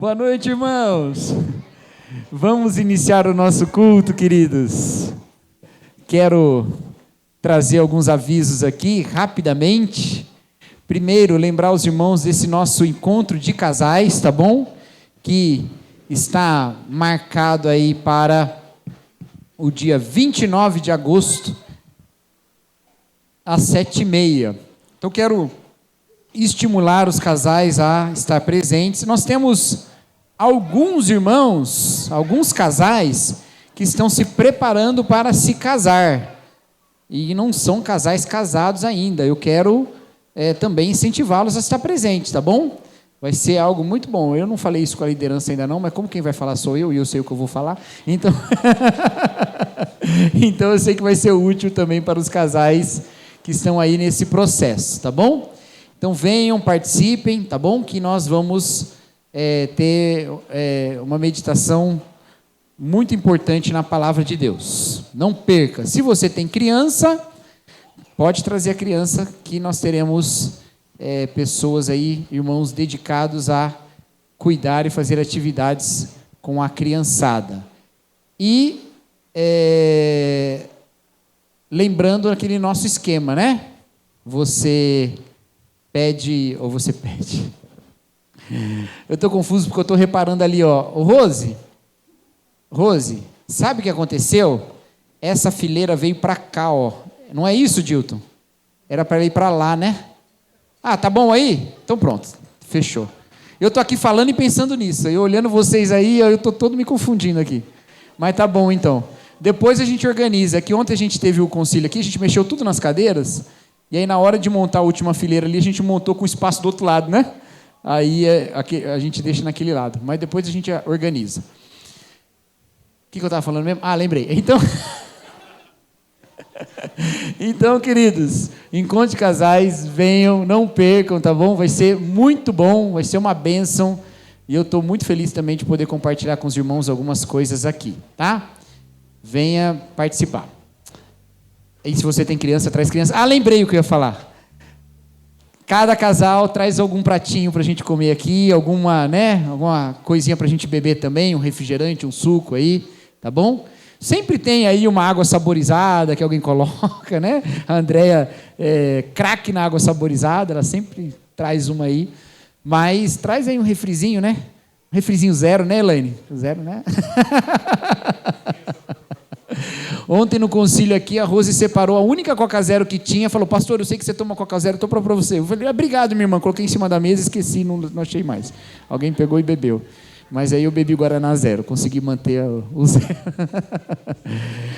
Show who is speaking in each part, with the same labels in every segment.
Speaker 1: Boa noite, irmãos. Vamos iniciar o nosso culto, queridos. Quero trazer alguns avisos aqui, rapidamente. Primeiro, lembrar os irmãos desse nosso encontro de casais, tá bom? Que está marcado aí para o dia 29 de agosto, às 7h30. Então, quero estimular os casais a estar presentes. Nós temos alguns irmãos, alguns casais que estão se preparando para se casar e não são casais casados ainda. Eu quero também incentivá-los a estar presentes, tá bom? Vai ser algo muito bom. Eu não falei isso com a liderança ainda não, mas como quem vai falar sou eu e eu sei o que eu vou falar, então então eu sei que vai ser útil também para os casais que estão aí nesse processo, tá bom? Então venham, participem, tá bom? Que nós vamos ter uma meditação muito importante na palavra de Deus. Não perca. Se você tem criança, pode trazer a criança, que nós teremos pessoas aí, irmãos dedicados a cuidar e fazer atividades com a criançada. E lembrando aquele nosso esquema, né? Você pede. Eu estou confuso porque eu estou reparando ali, ó. Rose, sabe o que aconteceu? Essa fileira veio para cá, ó. Não é isso, Dilton? Era para ir para lá, né? Ah, tá bom aí? Então pronto, fechou. Eu estou aqui falando e pensando nisso. Eu olhando vocês aí, eu estou todo me confundindo aqui. Mas tá bom então. Depois a gente organiza. É que ontem a gente teve o concílio aqui, a gente mexeu tudo nas cadeiras. E aí na hora de montar a última fileira ali, a gente montou com espaço do outro lado, né? Aí a gente deixa naquele lado. Mas depois a gente organiza. O que eu estava falando mesmo? Ah, lembrei. Então, queridos, encontro de casais, venham, não percam, tá bom? Vai ser muito bom, vai ser uma bênção. E eu estou muito feliz também de poder compartilhar com os irmãos algumas coisas aqui, tá? Venha participar. E se você tem criança, traz criança. Ah, lembrei o que eu ia falar. Cada casal traz algum pratinho para a gente comer aqui, alguma coisinha para a gente beber também, um refrigerante, um suco aí, tá bom? Sempre tem aí uma água saborizada que alguém coloca, né? A Andréia craque na água saborizada, ela sempre traz uma aí. Mas traz aí um refrizinho, né? Um refrizinho zero, né, Elaine? Zero, né? Ontem no concílio aqui, a Rose separou a única Coca Zero que tinha, falou: pastor, eu sei que você toma Coca Zero, estou para você. Eu falei: obrigado, minha irmã. Coloquei em cima da mesa, esqueci, não achei mais. Alguém pegou e bebeu. Mas aí eu bebi Guaraná Zero, consegui manter o zero.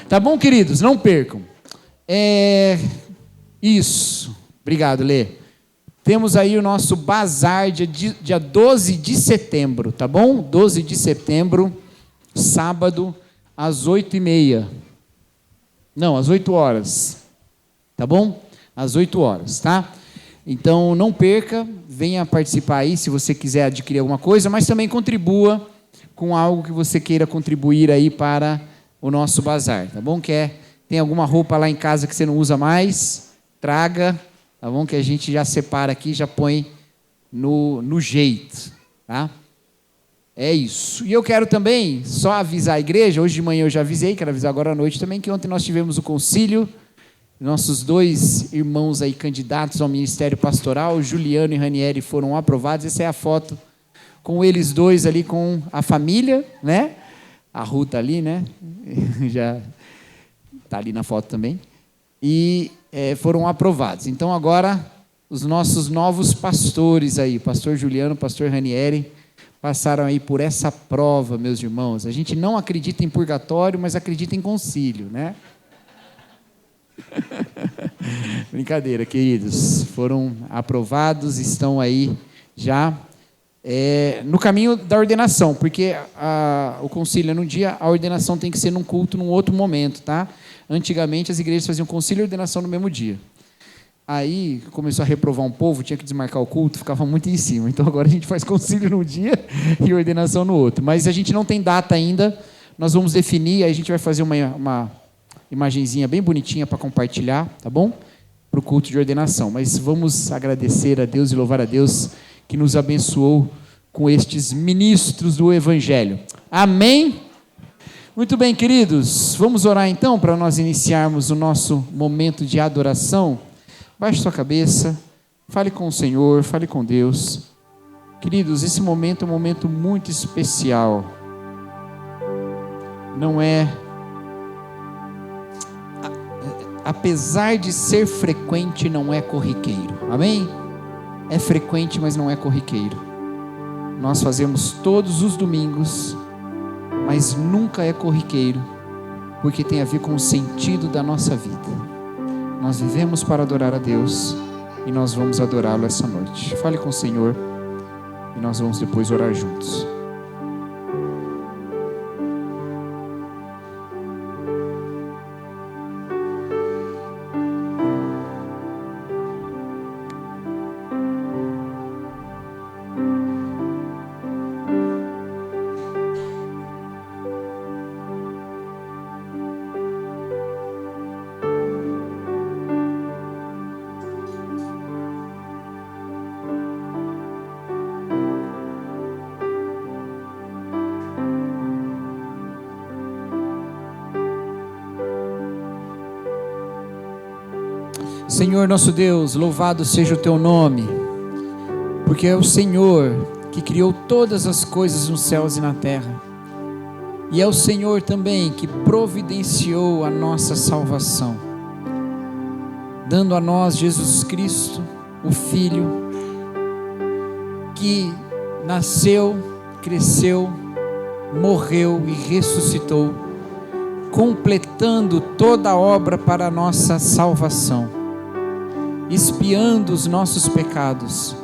Speaker 1: Tá bom, queridos? Não percam. Isso. Obrigado, Lê. Temos aí o nosso bazar dia 12 de setembro, tá bom? 12 de setembro, sábado, às 8h30. Não, às 8 horas. Tá bom? Às 8 horas, tá? Então, não perca, venha participar aí se você quiser adquirir alguma coisa, mas também contribua com algo que você queira contribuir aí para o nosso bazar, tá bom? Tem alguma roupa lá em casa que você não usa mais, traga, tá bom? Que a gente já separa aqui, já põe no jeito, tá? É isso. E eu quero também só avisar a igreja, hoje de manhã eu já avisei, quero avisar agora à noite também, que ontem nós tivemos o concílio. Nossos dois irmãos aí candidatos ao ministério pastoral, Juliano e Ranieri, foram aprovados. Essa é a foto com eles dois ali, com a família, né? A Ruth tá ali, né? Já está ali na foto também. E foram aprovados. Então agora os nossos novos pastores aí, pastor Juliano, pastor Ranieri, passaram aí por essa prova, meus irmãos. A gente não acredita em purgatório, mas acredita em concílio, né? Brincadeira, queridos. Foram aprovados, estão aí já no caminho da ordenação, porque o concílio é num dia, a ordenação tem que ser num culto, num outro momento, tá? Antigamente as igrejas faziam concílio e ordenação no mesmo dia. Aí começou a reprovar um povo, tinha que desmarcar o culto, ficava muito em cima. Então agora a gente faz concílio num dia e ordenação no outro. Mas a gente não tem data ainda, nós vamos definir, aí a gente vai fazer uma imagenzinha bem bonitinha para compartilhar, tá bom? Para o culto de ordenação. Mas vamos agradecer a Deus e louvar a Deus que nos abençoou com estes ministros do Evangelho. Amém? Muito bem, queridos, vamos orar então para nós iniciarmos o nosso momento de adoração. Baixe sua cabeça, fale com o Senhor, fale com Deus. Queridos, esse momento é um momento muito especial. Não é, apesar de ser frequente, não é corriqueiro. Amém? É frequente, mas não é corriqueiro. Nós fazemos todos os domingos, mas nunca é corriqueiro, porque tem a ver com o sentido da nossa vida. Nós vivemos para adorar a Deus e nós vamos adorá-lo essa noite. Fale com o Senhor e nós vamos depois orar juntos. Senhor nosso Deus, louvado seja o teu nome, porque é o Senhor que criou todas as coisas nos céus e na terra, e é o Senhor também que providenciou a nossa salvação, dando a nós Jesus Cristo, o Filho, que nasceu, cresceu, morreu e ressuscitou, completando toda a obra para a nossa salvação, expiando os nossos pecados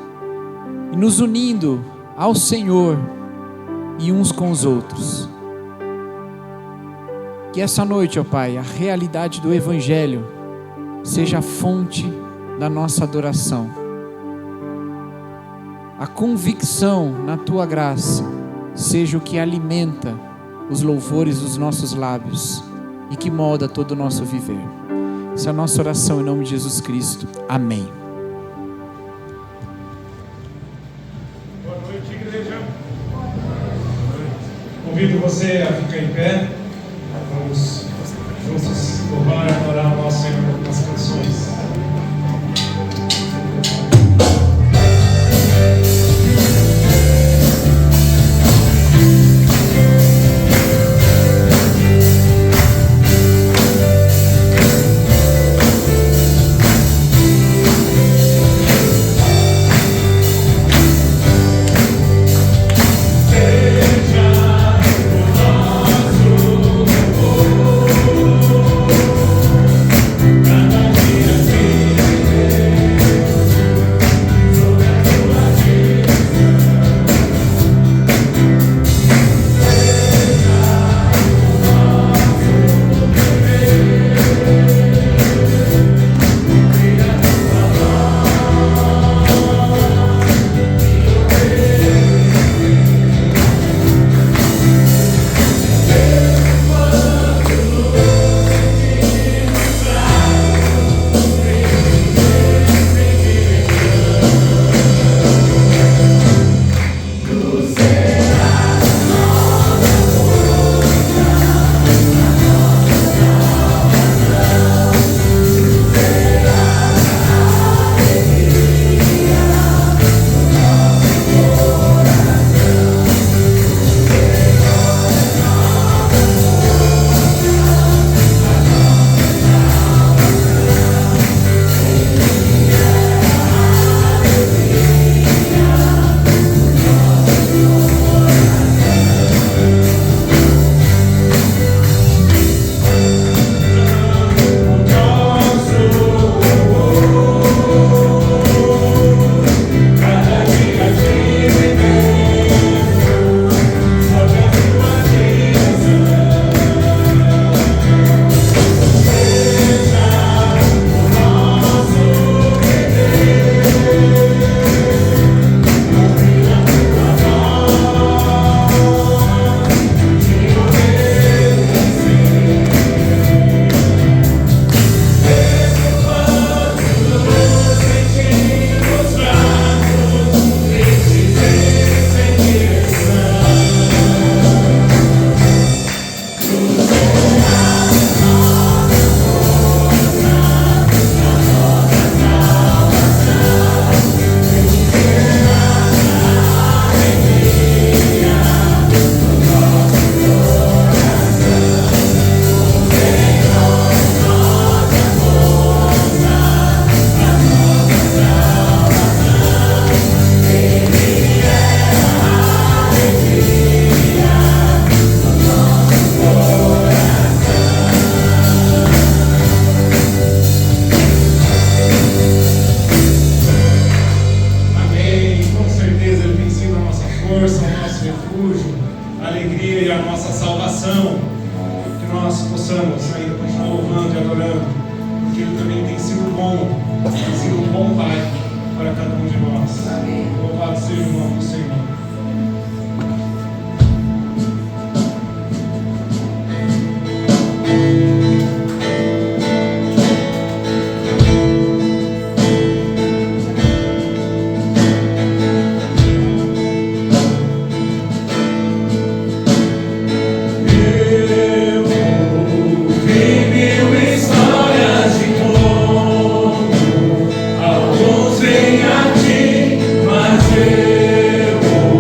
Speaker 1: e nos unindo ao Senhor e uns com os outros. Que essa noite, ó Pai, a realidade do Evangelho seja a fonte da nossa adoração. A convicção na Tua graça seja o que alimenta os louvores dos nossos lábios e que molda todo o nosso viver. Essa é a nossa oração em nome de Jesus Cristo. Amém.
Speaker 2: Boa noite, igreja. Convido você a ficar em pé. Vamos juntos louvar e adorar o nosso Senhor com as canções.
Speaker 3: Cada dia
Speaker 2: refúgio, a alegria e a nossa salvação. Que nós possamos ainda continuar louvando e adorando, porque Ele também tem sido um bom Pai para cada um de nós. Louvado seja o nome do Senhor.
Speaker 3: Alguns vêm a ti, mas eu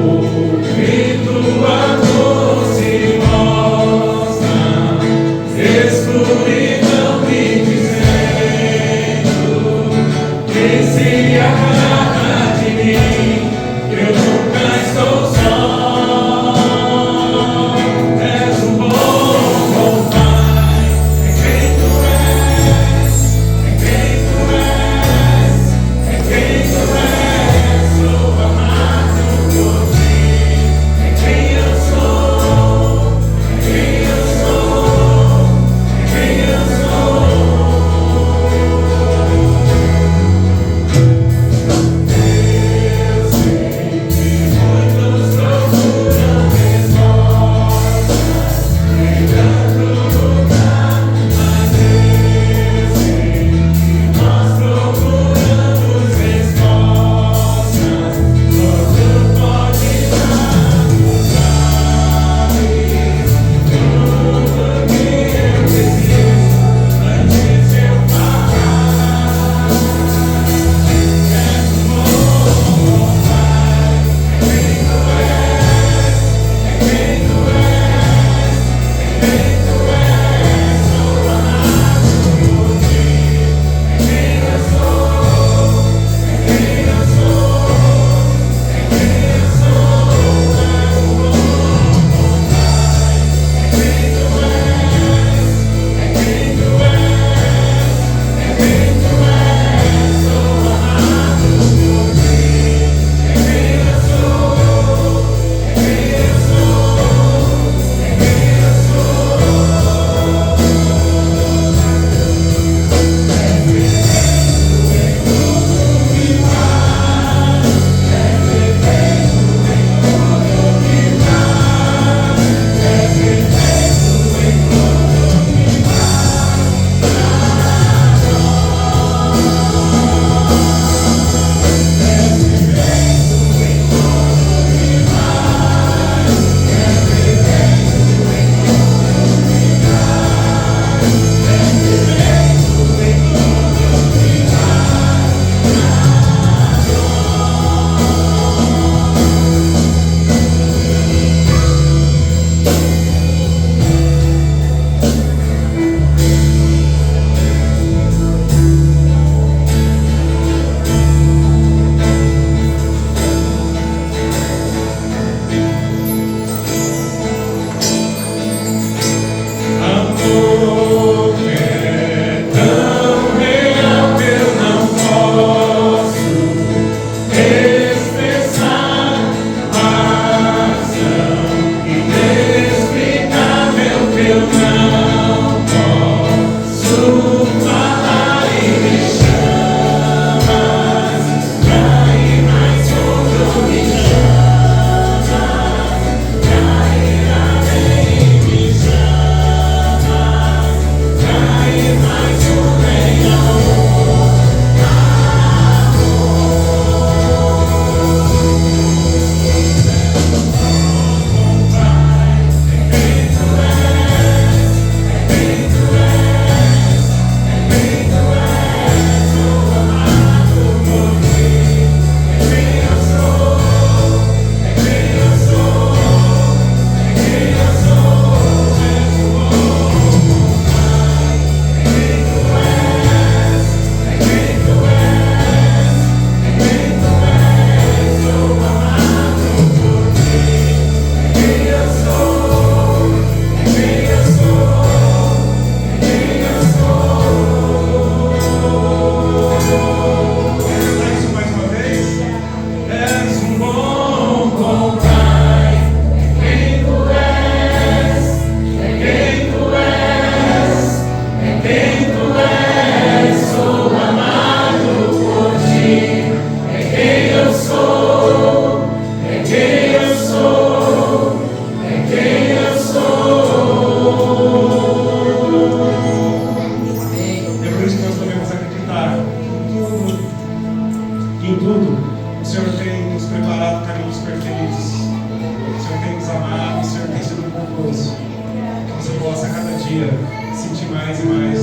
Speaker 2: dia sentir mais e mais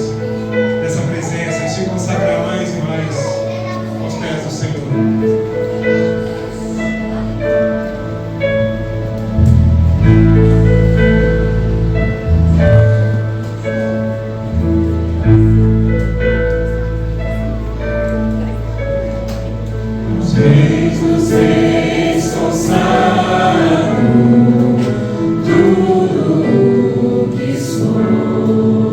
Speaker 2: dessa presença, se consagrar mais e mais aos pés do Senhor.
Speaker 3: Tudo que sou.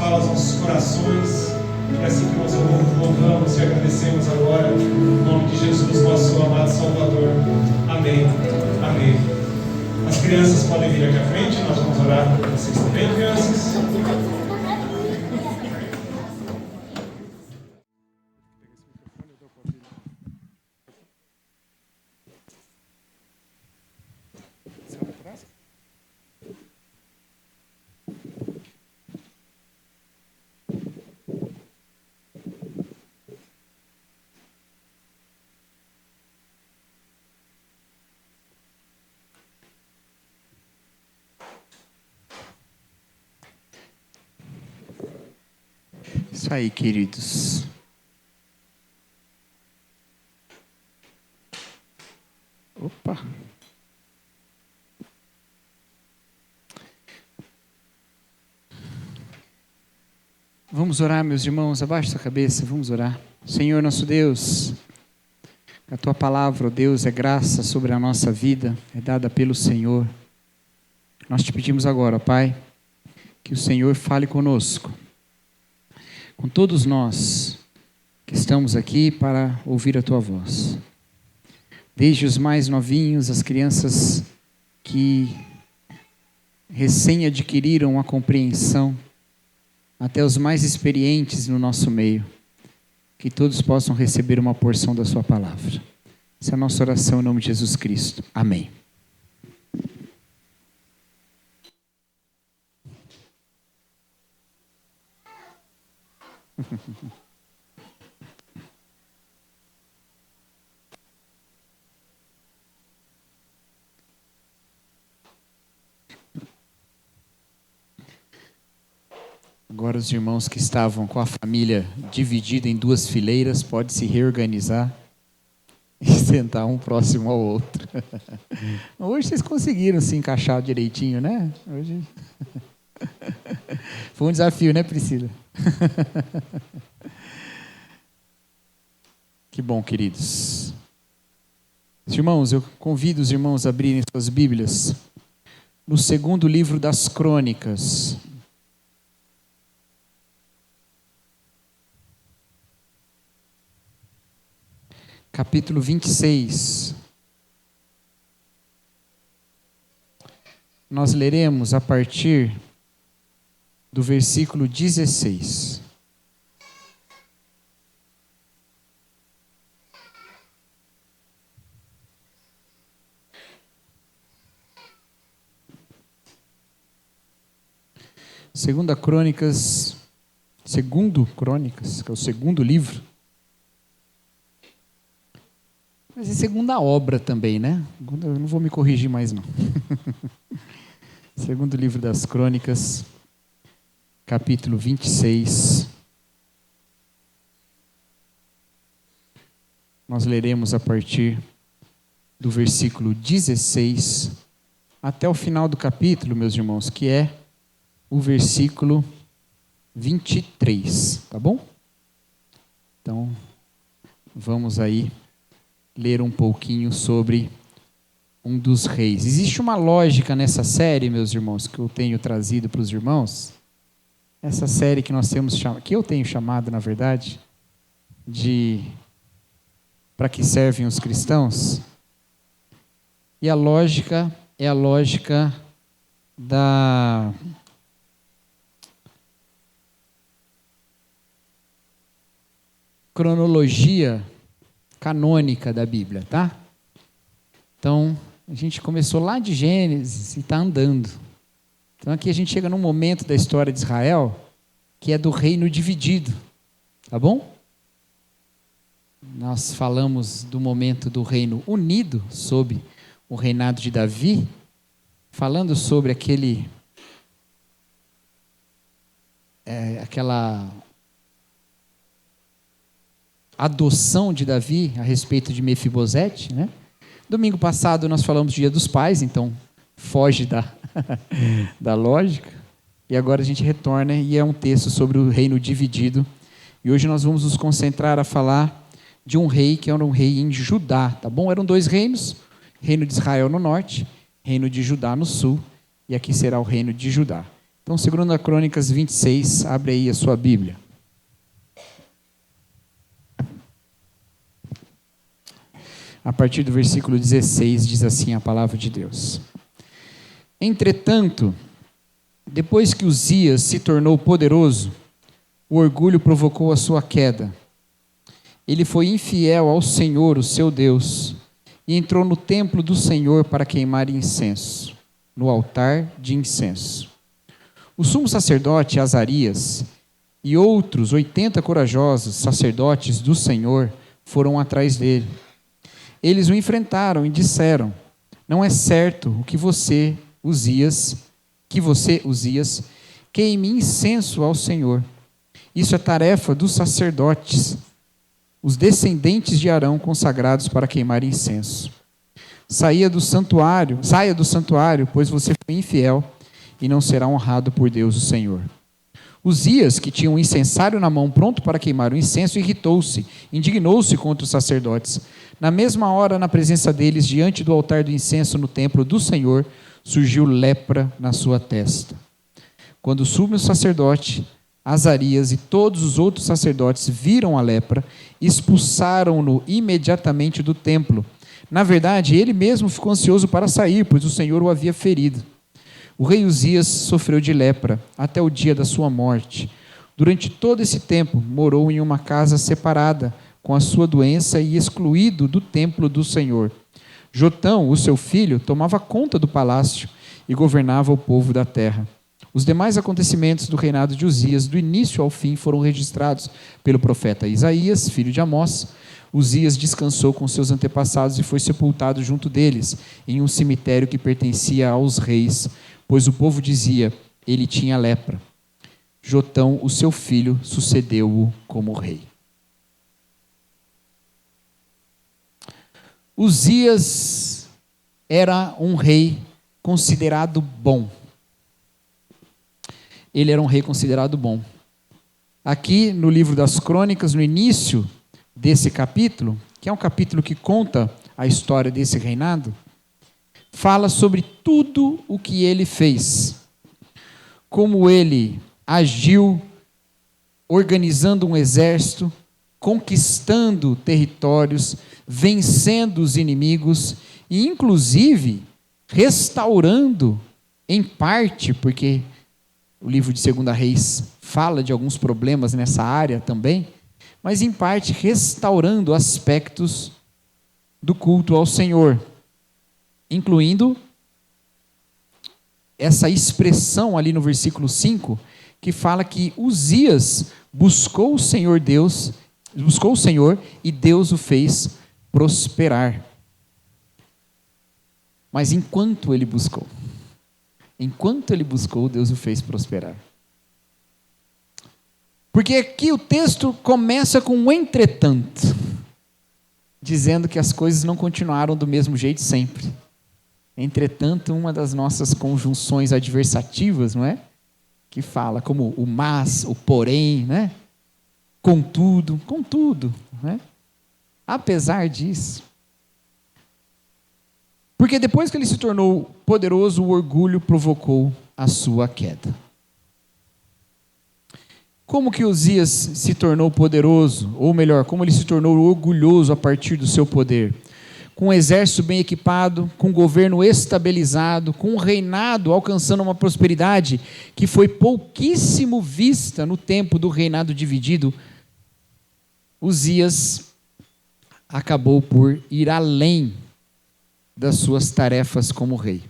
Speaker 2: falas, nossos corações. É assim que nós louvamos e agradecemos agora, em nome de Jesus, nosso amado Salvador. Amém. Amém. As crianças podem vir aqui à frente, nós vamos orar por vocês também, crianças.
Speaker 1: Isso aí, queridos. Opa. Vamos orar, meus irmãos, abaixe sua cabeça, vamos orar. Senhor nosso Deus, a Tua palavra, ó Deus, é graça sobre a nossa vida, é dada pelo Senhor. Nós te pedimos agora, ó Pai, que o Senhor fale conosco, com todos nós que estamos aqui para ouvir a Tua voz. Desde os mais novinhos, as crianças que recém adquiriram a compreensão, até os mais experientes no nosso meio, que todos possam receber uma porção da Sua palavra. Essa é a nossa oração em nome de Jesus Cristo. Amém. Agora os irmãos que estavam com a família dividida em duas fileiras podem se reorganizar e sentar um próximo ao outro. Hoje vocês conseguiram se encaixar direitinho, né? Hoje foi um desafio, né, Priscila? Que bom, queridos. Irmãos, eu convido os irmãos a abrirem suas Bíblias no segundo livro das Crônicas. Capítulo 26. Nós leremos a partir do versículo 16. Segundo Crônicas, que é o segundo livro. Mas é segunda obra também, né? Eu não vou me corrigir mais, não. Segundo livro das Crônicas, capítulo 26. Nós leremos a partir do versículo 16 até o final do capítulo, meus irmãos, que é o versículo 23, tá bom? Então, vamos aí ler um pouquinho sobre um dos reis. Existe uma lógica nessa série, meus irmãos, que eu tenho trazido para os irmãos. Essa série que nós temos, que eu tenho chamado, na verdade, de Para que servem os cristãos. E a lógica é a lógica da cronologia canônica da Bíblia, tá? Então, a gente começou lá de Gênesis e está andando. Então, aqui a gente chega num momento da história de Israel que é do reino dividido, tá bom? Nós falamos do momento do reino unido sob o reinado de Davi, falando sobre aquela adoção de Davi a respeito de Mefibosete, né? Domingo passado nós falamos do Dia dos Pais, então foge da lógica. E agora a gente retorna e é um texto sobre o reino dividido. E hoje nós vamos nos concentrar a falar de um rei que era um rei em Judá, tá bom? Eram dois reinos, reino de Israel no norte, reino de Judá no sul, e aqui será o reino de Judá. Então, 2 Crônicas 26, abre aí a sua Bíblia. A partir do versículo 16, diz assim a palavra de Deus. Entretanto, depois que Uzias se tornou poderoso, o orgulho provocou a sua queda. Ele foi infiel ao Senhor, o seu Deus, e entrou no templo do Senhor para queimar incenso, no altar de incenso. O sumo sacerdote Azarias e outros 80 corajosos sacerdotes do Senhor foram atrás dele. Eles o enfrentaram e disseram: não é certo o que você, Uzias, queime incenso ao Senhor. Isso é tarefa dos sacerdotes, os descendentes de Arão consagrados para queimar incenso. Saia do santuário, pois você foi infiel e não será honrado por Deus o Senhor. Uzias, que tinha um incensário na mão pronto para queimar o incenso, irritou-se, indignou-se contra os sacerdotes. Na mesma hora, na presença deles, diante do altar do incenso no templo do Senhor, surgiu lepra na sua testa. Quando o sumo sacerdote Azarias e todos os outros sacerdotes viram a lepra, expulsaram-no imediatamente do templo. Na verdade, ele mesmo ficou ansioso para sair, pois o Senhor o havia ferido. O rei Uzias sofreu de lepra até o dia da sua morte. Durante todo esse tempo, morou em uma casa separada com a sua doença e excluído do templo do Senhor. Jotão, o seu filho, tomava conta do palácio e governava o povo da terra. Os demais acontecimentos do reinado de Uzias, do início ao fim, foram registrados pelo profeta Isaías, filho de Amós. Uzias descansou com seus antepassados e foi sepultado junto deles, em um cemitério que pertencia aos reis, pois o povo dizia: ele tinha lepra. Jotão, o seu filho, sucedeu-o como rei. Uzias era um rei considerado bom. Ele era um rei considerado bom. Aqui no livro das Crônicas, no início desse capítulo, que é um capítulo que conta a história desse reinado, fala sobre tudo o que ele fez. Como ele agiu, organizando um exército, conquistando territórios, vencendo os inimigos e, inclusive, restaurando, em parte, porque o livro de 2 Reis fala de alguns problemas nessa área também, mas, em parte, restaurando aspectos do culto ao Senhor, incluindo essa expressão ali no versículo 5, que fala que Uzias buscou o Senhor e Deus o fez prosperar. Mas enquanto ele buscou, Deus o fez prosperar. Porque aqui o texto começa com um entretanto, dizendo que as coisas não continuaram do mesmo jeito sempre. Entretanto, uma das nossas conjunções adversativas, não é? Que fala como o mas, o porém, né? Contudo, né? Apesar disso. Porque depois que ele se tornou poderoso, o orgulho provocou a sua queda. Como que Uzias se tornou poderoso? Ou melhor, como ele se tornou orgulhoso a partir do seu poder? Com um exército bem equipado, com um governo estabilizado, com um reinado alcançando uma prosperidade que foi pouquíssimo vista no tempo do reinado dividido, Uzias acabou por ir além das suas tarefas como rei.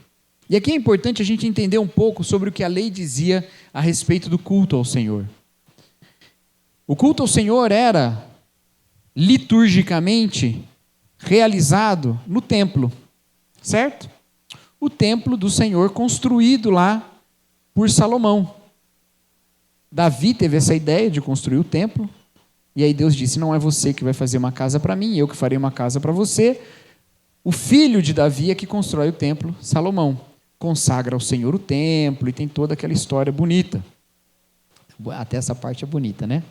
Speaker 1: E aqui é importante a gente entender um pouco sobre o que a lei dizia a respeito do culto ao Senhor. O culto ao Senhor era liturgicamente realizado no templo, certo? O templo do Senhor construído lá por Salomão. Davi teve essa ideia de construir o templo, e aí Deus disse: não é você que vai fazer uma casa para mim, eu que farei uma casa para você. O filho de Davi é que constrói o templo, Salomão. Consagra ao Senhor o templo e tem toda aquela história bonita. Até essa parte é bonita, né?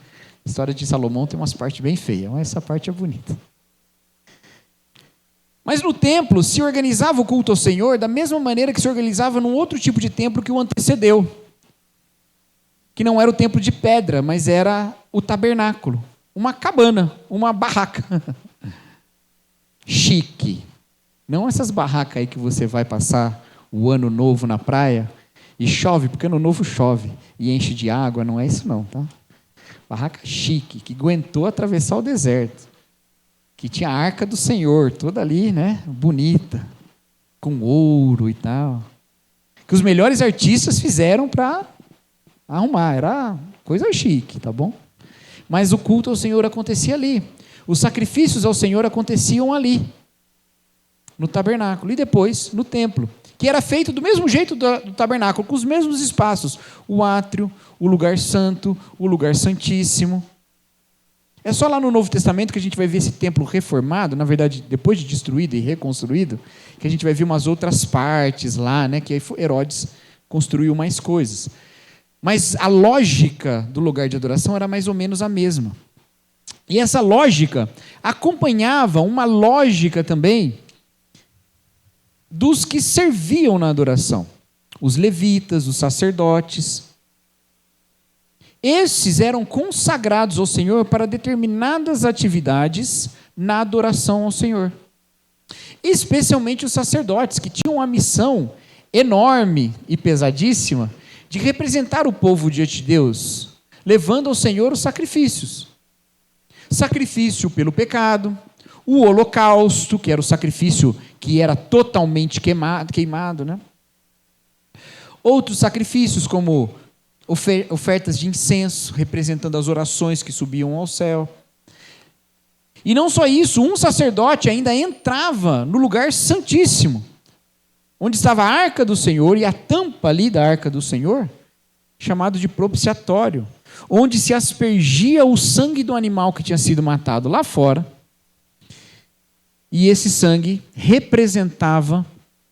Speaker 1: A história de Salomão tem umas partes bem feias, mas essa parte é bonita. Mas no templo se organizava o culto ao Senhor da mesma maneira que se organizava num outro tipo de templo que o antecedeu. que não era o templo de pedra, mas era o tabernáculo, uma cabana, uma barraca. Chique. Não essas barracas aí que você vai passar o ano novo na praia e chove, porque ano novo chove e enche de água, não é isso não, tá? Barraca chique, que aguentou atravessar o deserto, que tinha a arca do Senhor, toda ali, né, bonita, com ouro e tal, que os melhores artistas fizeram para arrumar, era coisa chique, tá bom? Mas o culto ao Senhor acontecia ali, os sacrifícios ao Senhor aconteciam ali, no tabernáculo, e depois no templo, que era feito do mesmo jeito do tabernáculo, com os mesmos espaços, o átrio, o lugar santo, o lugar santíssimo. É só lá no Novo Testamento que a gente vai ver esse templo reformado, na verdade, depois de destruído e reconstruído, que a gente vai ver umas outras partes lá, né, que aí Herodes construiu mais coisas. Mas a lógica do lugar de adoração era mais ou menos a mesma. E essa lógica acompanhava uma lógica também dos que serviam na adoração, os levitas, os sacerdotes. Esses eram consagrados ao Senhor para determinadas atividades na adoração ao Senhor. Especialmente os sacerdotes, que tinham uma missão enorme e pesadíssima de representar o povo diante de Deus, levando ao Senhor os sacrifícios. Sacrifício pelo pecado, o holocausto, que era o sacrifício que era totalmente queimado, né? Outros sacrifícios, como ofertas de incenso, representando as orações que subiam ao céu. E não só isso, um sacerdote ainda entrava no lugar santíssimo, onde estava a arca do Senhor e a tampa ali da arca do Senhor, chamado de propiciatório, onde se aspergia o sangue do animal que tinha sido matado lá fora. E esse sangue representava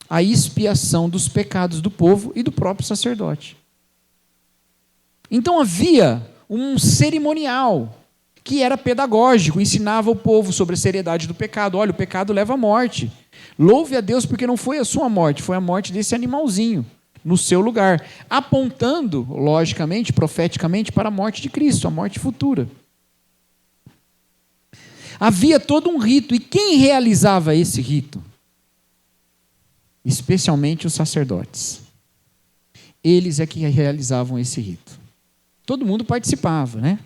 Speaker 1: a expiação dos pecados do povo e do próprio sacerdote. Então havia um cerimonial que era pedagógico, ensinava o povo sobre a seriedade do pecado. Olha, o pecado leva à morte. Louve a Deus porque não foi a sua morte, foi a morte desse animalzinho no seu lugar, apontando, logicamente, profeticamente, para a morte de Cristo, a morte futura. Havia todo um rito, e quem realizava esse rito? Especialmente os sacerdotes. Eles é que realizavam esse rito. Todo mundo participava, né?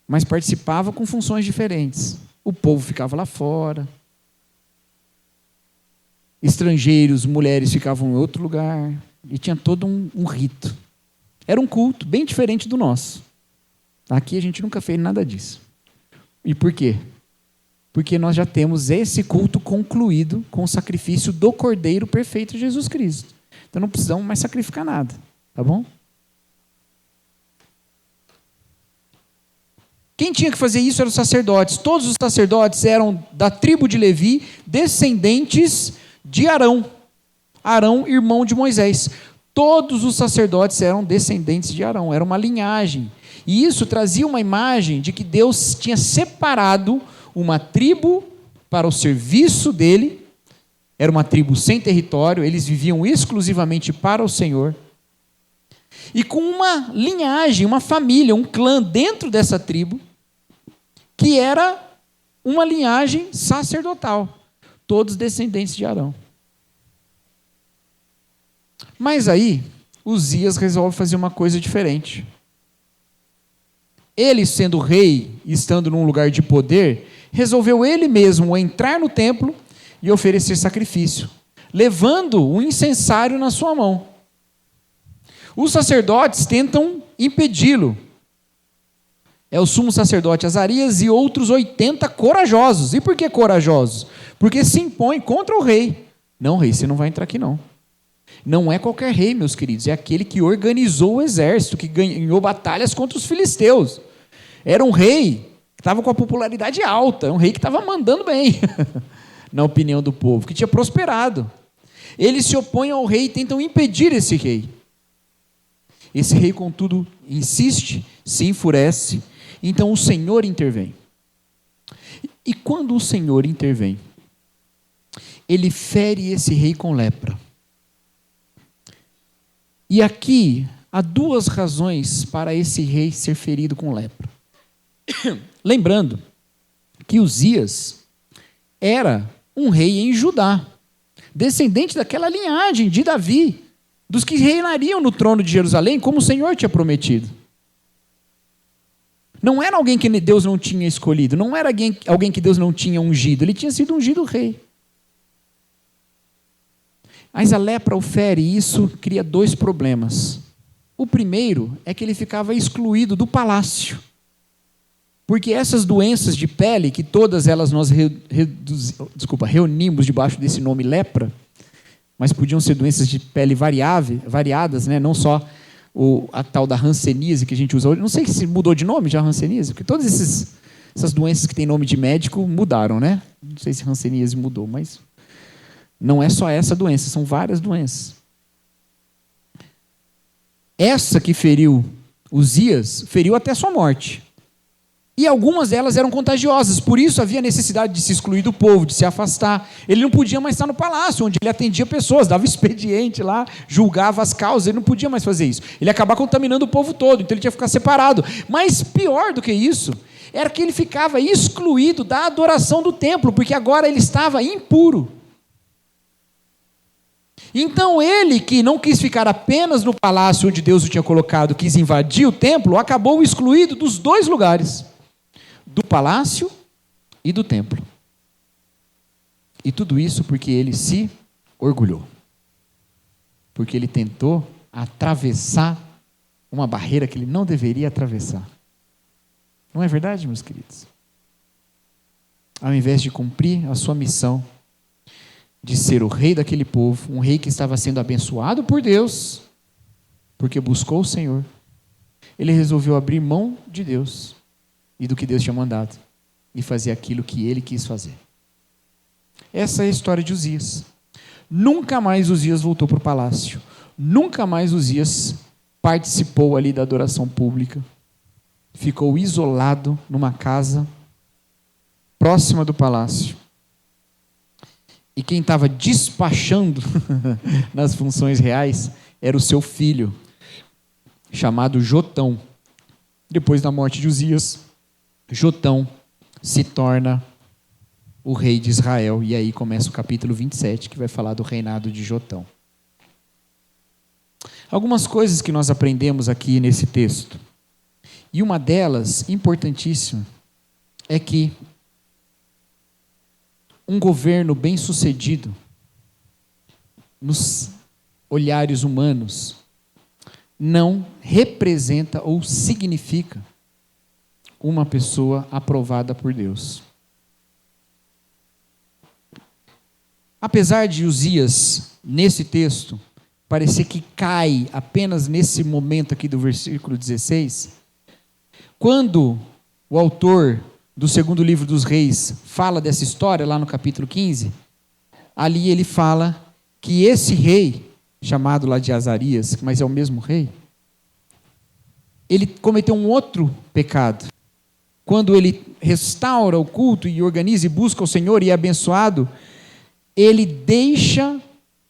Speaker 1: Mas participava com funções diferentes. O povo ficava lá fora. Estrangeiros, mulheres ficavam em outro lugar. E tinha todo um rito. Era um culto bem diferente do nosso. Aqui a gente nunca fez nada disso. E por quê? Porque nós já temos esse culto concluído com o sacrifício do Cordeiro perfeito Jesus Cristo. Então não precisamos mais sacrificar nada, tá bom? Quem tinha que fazer isso eram os sacerdotes. Todos os sacerdotes eram da tribo de Levi, descendentes de Arão. Arão, irmão de Moisés. Todos os sacerdotes eram descendentes de Arão, era uma linhagem. E isso trazia uma imagem de que Deus tinha separado uma tribo para o serviço dele, era uma tribo sem território, eles viviam exclusivamente para o Senhor, e com uma linhagem, uma família, um clã dentro dessa tribo, que era uma linhagem sacerdotal, todos descendentes de Arão. Mas aí, Uzias resolve fazer uma coisa diferente. Ele, sendo rei e estando num lugar de poder, resolveu ele mesmo entrar no templo e oferecer sacrifício, levando um incensário na sua mão. Os sacerdotes tentam impedi-lo. É o sumo sacerdote Azarias e outros 80 corajosos. E por que corajosos? Porque se impõem contra o rei. Não, rei, você não vai entrar aqui não. Não é qualquer rei, meus queridos, é aquele que organizou o exército, que ganhou batalhas contra os filisteus. Era um rei que estava com a popularidade alta, um rei que estava mandando bem, na opinião do povo, que tinha prosperado. Eles se opõem ao rei e tentam impedir esse rei. Esse rei, contudo, insiste, se enfurece, então o Senhor intervém. E quando o Senhor intervém, ele fere esse rei com lepra. E aqui há duas razões para esse rei ser ferido com lepra. Lembrando que Uzias era um rei em Judá, descendente daquela linhagem de Davi, dos que reinariam no trono de Jerusalém, como o Senhor tinha prometido. Não era alguém que Deus não tinha escolhido, não era alguém que Deus não tinha ungido, ele tinha sido ungido rei. Mas a lepra o fere e isso cria dois problemas. O primeiro é que ele ficava excluído do palácio. Porque essas doenças de pele, que todas elas nós reunimos debaixo desse nome lepra, mas podiam ser doenças de pele variadas, né? Não só a tal da hanseníase que a gente usa hoje. Não sei se mudou de nome já, hanseníase, porque todas essas doenças que têm nome de médico mudaram, né? Não sei se hanseníase mudou, mas não é só essa doença, são várias doenças. Essa que feriu Uzias, feriu até sua morte. E algumas delas eram contagiosas, por isso havia necessidade de se excluir do povo, de se afastar. Ele não podia mais estar no palácio, onde ele atendia pessoas, dava expediente lá, julgava as causas, ele não podia mais fazer isso. Ele ia acabar contaminando o povo todo, então ele tinha que ficar separado. Mas pior do que isso, era que ele ficava excluído da adoração do templo, porque agora ele estava impuro. Então ele, que não quis ficar apenas no palácio onde Deus o tinha colocado, quis invadir o templo, acabou excluído dos dois lugares, do palácio e do templo. E tudo isso porque ele se orgulhou. Porque ele tentou atravessar uma barreira que ele não deveria atravessar. Não é verdade, meus queridos? Ao invés de cumprir a sua missão de ser o rei daquele povo, um rei que estava sendo abençoado por Deus, porque buscou o Senhor, ele resolveu abrir mão de Deus e do que Deus tinha mandado, e fazer aquilo que ele quis fazer. Essa é a história de Uzias. Nunca mais Uzias voltou para o palácio, nunca mais Uzias participou ali da adoração pública, ficou isolado numa casa próxima do palácio. E quem estava despachando nas funções reais era o seu filho, chamado Jotão. Depois da morte de Uzias, Jotão se torna o rei de Israel. E aí começa o capítulo 27, que vai falar do reinado de Jotão. Algumas coisas que nós aprendemos aqui nesse texto. E uma delas, importantíssima, é que um governo bem-sucedido, nos olhares humanos, não representa ou significa uma pessoa aprovada por Deus. Apesar de Uzias, nesse texto, parecer que cai apenas nesse momento aqui do versículo 16, quando o autor do segundo livro dos Reis fala dessa história, lá no capítulo 15, ali ele fala que esse rei, chamado lá de Azarias, mas é o mesmo rei, ele cometeu um outro pecado. Quando ele restaura o culto e organiza e busca o Senhor e é abençoado, ele deixa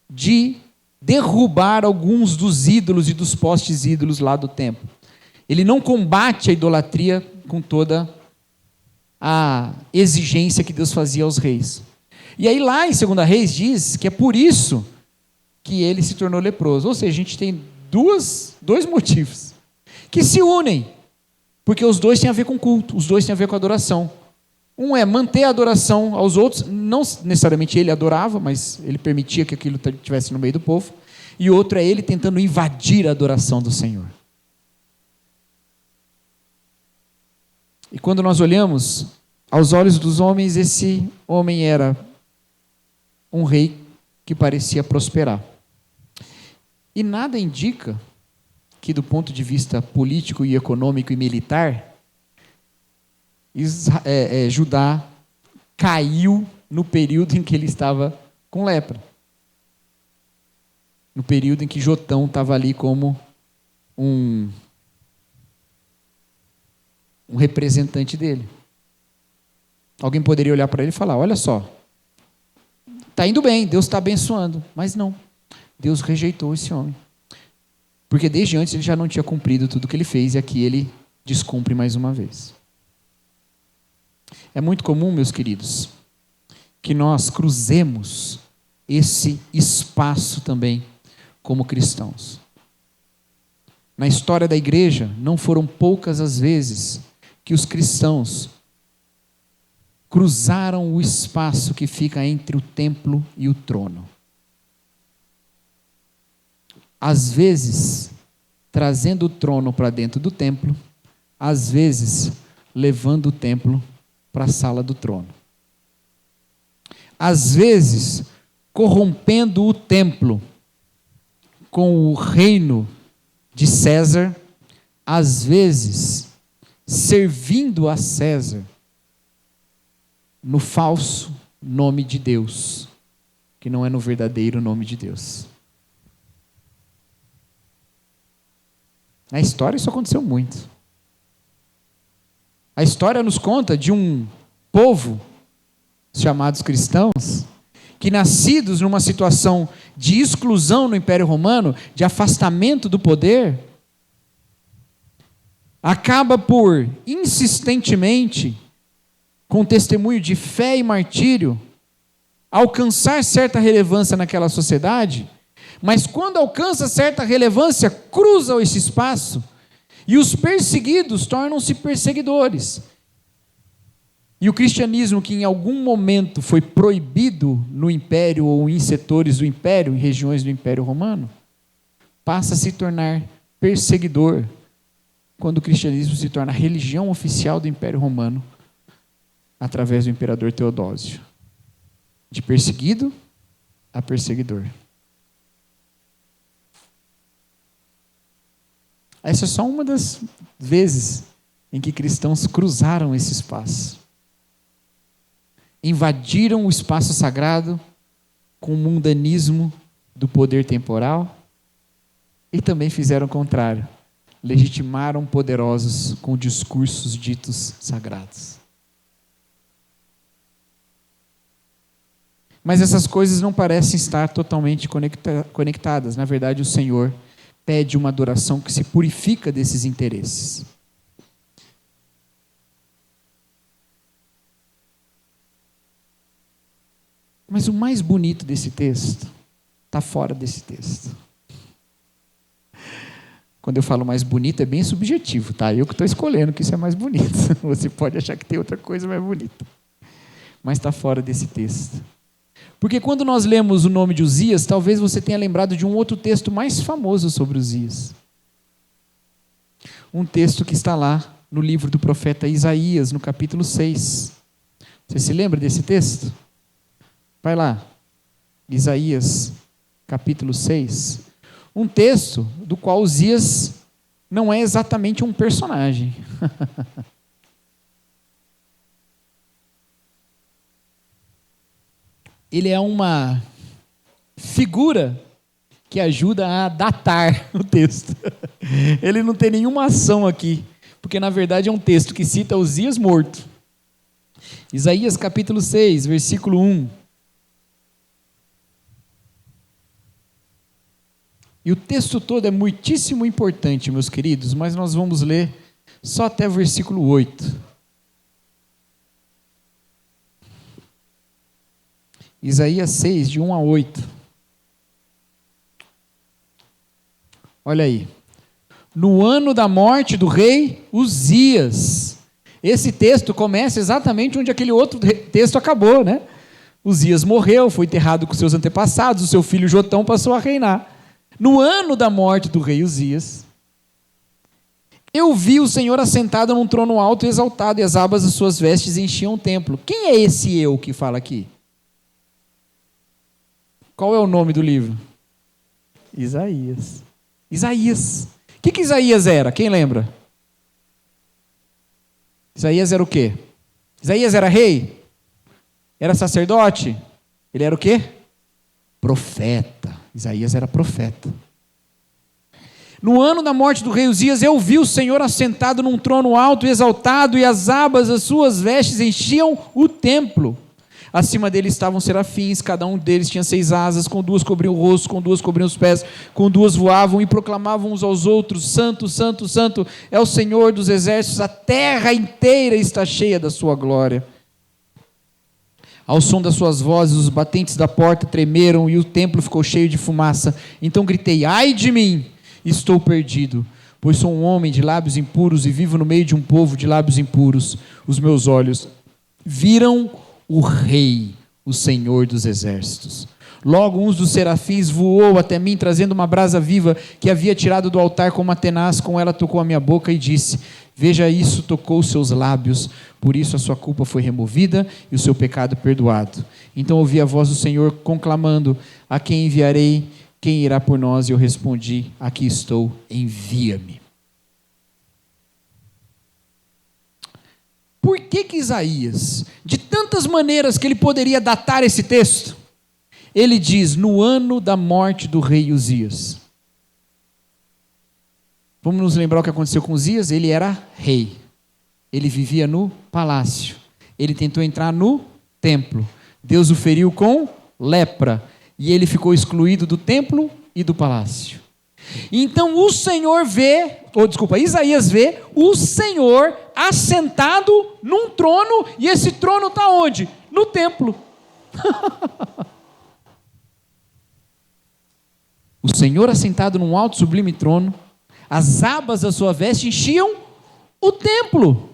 Speaker 1: de derrubar alguns dos ídolos e dos postes ídolos lá do templo. Ele não combate a idolatria com toda a exigência que Deus fazia aos reis. E aí lá em 2 Reis diz que é por isso que ele se tornou leproso. Ou seja, a gente tem dois motivos que se unem, porque os dois têm a ver com culto, os dois têm a ver com adoração. Um é manter a adoração aos outros, não necessariamente ele adorava, mas ele permitia que aquilo estivesse no meio do povo. E outro é ele tentando invadir a adoração do Senhor. E quando nós olhamos, aos olhos dos homens, esse homem era um rei que parecia prosperar. E nada indica que, do ponto de vista político e econômico e militar, Judá caiu no período em que ele estava com lepra. No período em que Jotão estava ali como um representante dele. Alguém poderia olhar para ele e falar: olha só, está indo bem, Deus está abençoando. Mas não, Deus rejeitou esse homem. Porque desde antes ele já não tinha cumprido tudo o que ele fez e aqui ele descumpre mais uma vez. É muito comum, meus queridos, que nós cruzemos esse espaço também como cristãos. Na história da igreja, não foram poucas as vezes que os cristãos cruzaram o espaço que fica entre o templo e o trono. Às vezes, trazendo o trono para dentro do templo, às vezes, levando o templo para a sala do trono. Às vezes, corrompendo o templo com o reino de César, às vezes, servindo a César no falso nome de Deus, que não é no verdadeiro nome de Deus. Na história isso aconteceu muito. A história nos conta de um povo, chamados cristãos, que nascidos numa situação de exclusão no Império Romano, de afastamento do poder, acaba por, insistentemente, com testemunho de fé e martírio, alcançar certa relevância naquela sociedade, mas quando alcança certa relevância, cruza esse espaço e os perseguidos tornam-se perseguidores. E o cristianismo, que em algum momento foi proibido no império ou em setores do império, em regiões do Império Romano, passa a se tornar perseguidor quando o cristianismo se torna a religião oficial do Império Romano através do imperador Teodósio. De perseguido a perseguidor. Essa é só uma das vezes em que cristãos cruzaram esse espaço. Invadiram o espaço sagrado com o mundanismo do poder temporal e também fizeram o contrário. Legitimaram poderosos com discursos ditos sagrados. Mas essas coisas não parecem estar totalmente conectadas. Na verdade, o Senhor pede uma adoração que se purifica desses interesses. Mas o mais bonito desse texto está fora desse texto. Quando eu falo mais bonito, é bem subjetivo, tá? Eu que estou escolhendo que isso é mais bonito. Você pode achar que tem outra coisa mais bonita. Mas está fora desse texto. Porque quando nós lemos o nome de Uzias, talvez você tenha lembrado de um outro texto mais famoso sobre Uzias. Um texto que está lá no livro do profeta Isaías, no capítulo 6. Você se lembra desse texto? Vai lá. Isaías, capítulo 6. Um texto do qual Uzias não é exatamente um personagem. Ele é uma figura que ajuda a datar o texto. Ele não tem nenhuma ação aqui, porque na verdade é um texto que cita Uzias morto. Isaías capítulo 6, versículo 1. E o texto todo é muitíssimo importante, meus queridos, mas nós vamos ler só até o versículo 8. Isaías 6, de 1 a 8. Olha aí. No ano da morte do rei Uzias. Esse texto começa exatamente onde aquele outro texto acabou, né? Uzias morreu, foi enterrado com seus antepassados, o seu filho Jotão passou a reinar. No ano da morte do rei Uzias, eu vi o Senhor assentado num trono alto e exaltado, e as abas das suas vestes enchiam o templo. Quem é esse eu que fala aqui? Qual é o nome do livro? Isaías. Isaías. O que Isaías era? Quem lembra? Isaías era o quê? Isaías era rei? Era sacerdote? Ele era o quê? Profeta. Isaías era profeta. No ano da morte do rei Uzias, eu vi o Senhor assentado num trono alto e exaltado, e as abas das suas vestes enchiam o templo. Acima dele estavam serafins, cada um deles tinha 6 asas, com 2 cobriam o rosto, com 2 cobriam os pés, com 2 voavam e proclamavam uns aos outros: Santo, Santo, Santo é o Senhor dos exércitos, a terra inteira está cheia da sua glória. Ao som das suas vozes, os batentes da porta tremeram e o templo ficou cheio de fumaça. Então gritei: ai de mim, estou perdido, pois sou um homem de lábios impuros e vivo no meio de um povo de lábios impuros. Os meus olhos viram o Rei, o Senhor dos exércitos. Logo um dos serafins voou até mim, trazendo uma brasa viva que havia tirado do altar com uma tenaz. Com ela tocou a minha boca e disse: veja, isso tocou os seus lábios, por isso a sua culpa foi removida e o seu pecado perdoado. Então ouvi a voz do Senhor conclamando: a quem enviarei? Quem irá por nós? E eu respondi: aqui estou, envia-me. Por que Isaías, de tantas maneiras que ele poderia datar esse texto, ele diz: no ano da morte do rei Uzias? Vamos nos lembrar o que aconteceu com Uzias? Ele era rei, ele vivia no palácio, ele tentou entrar no templo, Deus o feriu com lepra, e ele ficou excluído do templo e do palácio. Então Isaías vê o Senhor assentado num trono, e esse trono está onde? No templo. O Senhor assentado num alto sublime trono, as abas da sua veste enchiam o templo.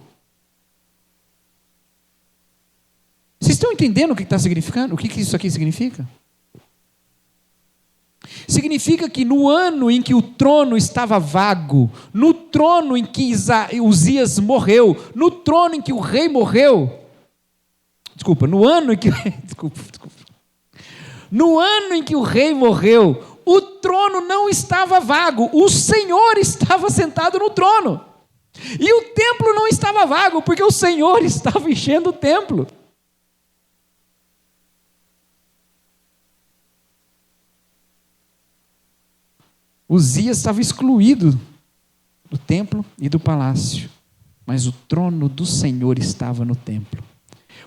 Speaker 1: Vocês estão entendendo o que está significando? O que isso aqui significa? Significa que no ano em que o trono estava vago, no trono em que Uzias morreu, no trono em que o rei morreu, no ano em que o rei morreu, o trono não estava vago, o Senhor estava sentado no trono, e o templo não estava vago, porque o Senhor estava enchendo o templo. Uzias estava excluído do templo e do palácio, mas o trono do Senhor estava no templo,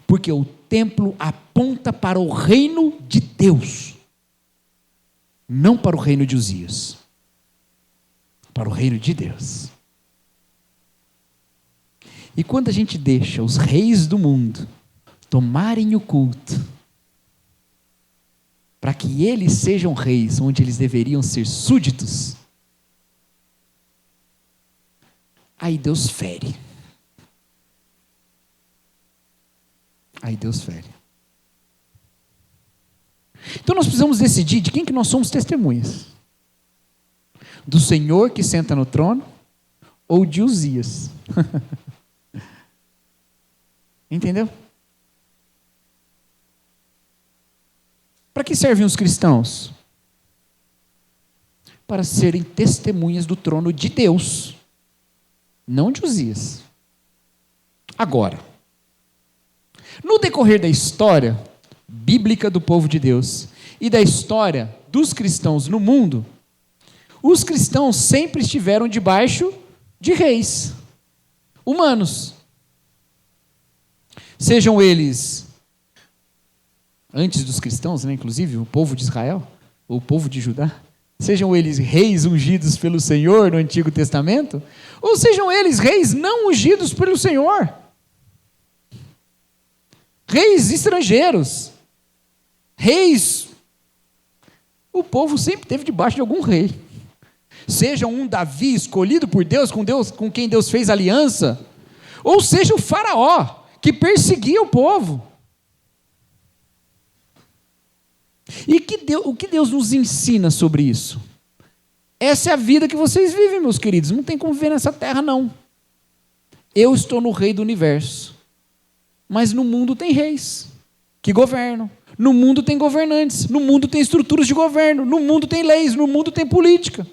Speaker 1: porque o templo aponta para o reino de Deus, não para o reino de Uzias, para o reino de Deus. E quando a gente deixa os reis do mundo tomarem o culto, para que eles sejam reis onde eles deveriam ser súditos, aí Deus fere. Então nós precisamos decidir de quem que nós somos testemunhas: do Senhor que senta no trono ou de Uzias? Entendeu? Para que servem os cristãos? Para serem testemunhas do trono de Deus, não de Uzias. Agora, no decorrer da história bíblica do povo de Deus e da história dos cristãos no mundo, os cristãos sempre estiveram debaixo de reis humanos. Sejam eles, antes dos cristãos, inclusive o povo de Israel, ou o povo de Judá, sejam eles reis ungidos pelo Senhor no Antigo Testamento, ou sejam eles reis não ungidos pelo Senhor, reis estrangeiros, reis, o povo sempre esteve debaixo de algum rei, seja um Davi escolhido por Deus, com quem Deus fez aliança, ou seja o faraó, que perseguia o povo. E o que Deus nos ensina sobre isso? Essa é a vida que vocês vivem, meus queridos. Não tem como viver nessa terra, não. Eu estou no rei do universo. Mas no mundo tem reis que governam. No mundo tem governantes. No mundo tem estruturas de governo. No mundo tem leis. No mundo tem política.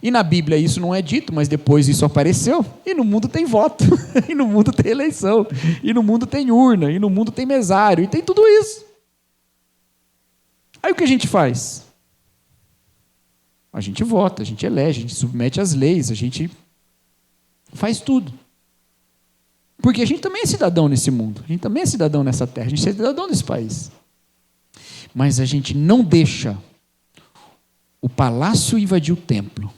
Speaker 1: E na Bíblia isso não é dito, mas depois isso apareceu. E no mundo tem voto. E no mundo tem eleição. E no mundo tem urna. E no mundo tem mesário. E tem tudo isso. Aí o que a gente faz? A gente vota, a gente elege, a gente submete às leis, a gente faz tudo. Porque a gente também é cidadão nesse mundo, a gente também é cidadão nessa terra, a gente é cidadão desse país. Mas a gente não deixa o palácio invadir o templo,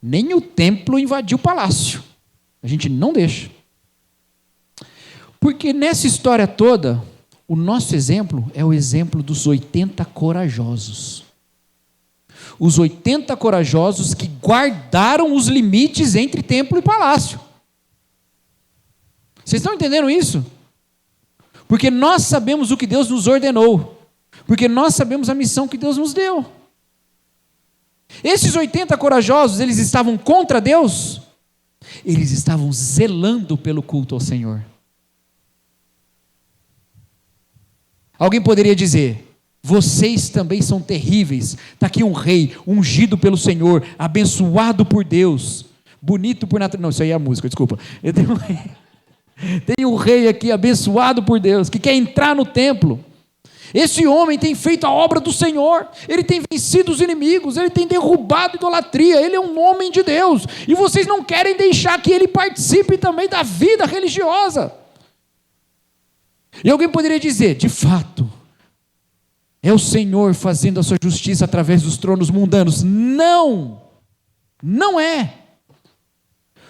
Speaker 1: nem o templo invadir o palácio. A gente não deixa. Porque nessa história toda, o nosso exemplo é o exemplo dos 80 corajosos. Os 80 corajosos que guardaram os limites entre templo e palácio. Vocês estão entendendo isso? Porque nós sabemos o que Deus nos ordenou. Porque nós sabemos a missão que Deus nos deu. Esses 80 corajosos, eles estavam contra Deus? Eles estavam zelando pelo culto ao Senhor. Alguém poderia dizer: vocês também são terríveis. Está aqui um rei, ungido pelo Senhor, abençoado por Deus, bonito por natureza. Não, isso aí é a música, desculpa. Tem um rei aqui, abençoado por Deus, que quer entrar no templo. Esse homem tem feito a obra do Senhor, ele tem vencido os inimigos, ele tem derrubado a idolatria, ele é um homem de Deus, e vocês não querem deixar que ele participe também da vida religiosa. E alguém poderia dizer: de fato, é o Senhor fazendo a sua justiça através dos tronos mundanos. Não, não é.